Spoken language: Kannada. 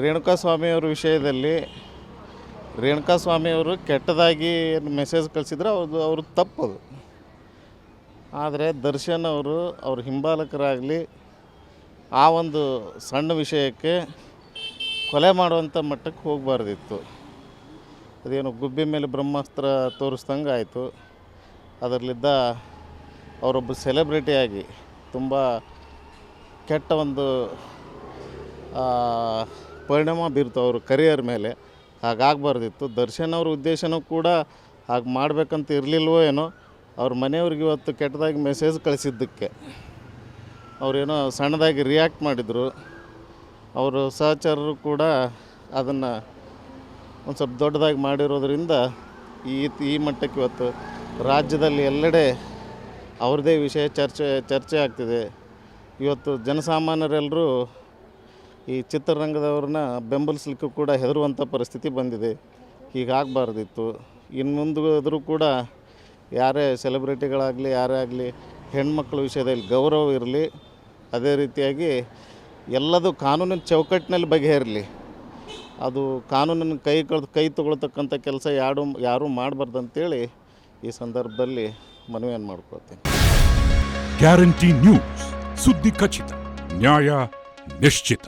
ರೇಣುಕಾಸ್ವಾಮಿಯವ್ರ ವಿಷಯದಲ್ಲಿ ರೇಣುಕಾಸ್ವಾಮಿಯವರು ಕೆಟ್ಟದಾಗಿ ಮೆಸೇಜ್ ಕಳಿಸಿದ್ರೆ ಅವ್ರು ತಪ್ಪದು. ಆದರೆ ದರ್ಶನ್ ಅವರು ಅವ್ರ ಹಿಂಬಾಲಕರಾಗಲಿ ಆ ಒಂದು ಸಣ್ಣ ವಿಷಯಕ್ಕೆ ಕೊಲೆ ಮಾಡುವಂಥ ಮಟ್ಟಕ್ಕೆ ಹೋಗಬಾರ್ದಿತ್ತು. ಅದೇನು ಗುಬ್ಬಿ ಮೇಲೆ ಬ್ರಹ್ಮಾಸ್ತ್ರ ತೋರಿಸ್ದಂಗೆ ಆಯಿತು. ಅದರಲ್ಲಿದ್ದ ಅವರೊಬ್ಬ ಸೆಲೆಬ್ರಿಟಿಯಾಗಿ ತುಂಬ ಕೆಟ್ಟ ಒಂದು ಪರಿಣಾಮ ಬೀರ್ತು ಅವ್ರ ಕರಿಯರ್ ಮೇಲೆ. ಹಾಗಾಗಬಾರ್ದಿತ್ತು. ದರ್ಶನ್ ಅವ್ರ ಉದ್ದೇಶನೂ ಕೂಡ ಹಾಗೆ ಮಾಡಬೇಕಂತ ಇರಲಿಲ್ವೋ ಏನೋ. ಅವ್ರ ಮನೆಯವ್ರಿಗೆ ಇವತ್ತು ಕೆಟ್ಟದಾಗಿ ಮೆಸೇಜ್ ಕಳಿಸಿದ್ದಕ್ಕೆ ಅವರೇನೋ ಸಣ್ಣದಾಗಿ ರಿಯಾಕ್ಟ್ ಮಾಡಿದರು. ಅವರು ಸಹಚರರು ಕೂಡ ಅದನ್ನು ಒಂದು ಸ್ವಲ್ಪ ದೊಡ್ಡದಾಗಿ ಮಾಡಿರೋದ್ರಿಂದ ಈ ಮಟ್ಟಕ್ಕೆ ಇವತ್ತು ರಾಜ್ಯದಲ್ಲಿ ಎಲ್ಲೆಡೆ ಅವ್ರದ್ದೇ ವಿಷಯ ಚರ್ಚೆ ಆಗ್ತಿದೆ. ಇವತ್ತು ಜನಸಾಮಾನ್ಯರೆಲ್ಲರೂ ಈ ಚಿತ್ರರಂಗದವ್ರನ್ನ ಬೆಂಬಲಿಸಲಿಕ್ಕೂ ಕೂಡ ಹೆದರುವಂಥ ಪರಿಸ್ಥಿತಿ ಬಂದಿದೆ. ಹೀಗಾಗಬಾರ್ದಿತ್ತು. ಇನ್ನು ಮುಂದಾದರೂ ಕೂಡ ಯಾರೇ ಸೆಲೆಬ್ರಿಟಿಗಳಾಗಲಿ ಯಾರೇ ಆಗಲಿ ಹೆಣ್ಮಕ್ಳ ವಿಷಯದಲ್ಲಿ ಗೌರವ ಇರಲಿ. ಅದೇ ರೀತಿಯಾಗಿ ಎಲ್ಲದೂ ಕಾನೂನಿನ ಚೌಕಟ್ಟಿನಲ್ಲಿ ಬಗೆಹರಲಿ. ಅದು ಕಾನೂನಿನ ಕೈ ತೊಗೊಳ್ತಕ್ಕಂಥ ಕೆಲಸ ಯಾರೂ ಮಾಡಬಾರ್ದು ಅಂತೇಳಿ ಈ ಸಂದರ್ಭದಲ್ಲಿ ಮನವಿಯನ್ನು ಮಾಡ್ಕೊಳ್ತೀನಿ. ಗ್ಯಾರಂಟಿ ನ್ಯೂಸ್, ಸುದ್ದಿ ಖಚಿತ, ನ್ಯಾಯ ನಿಶ್ಚಿತ.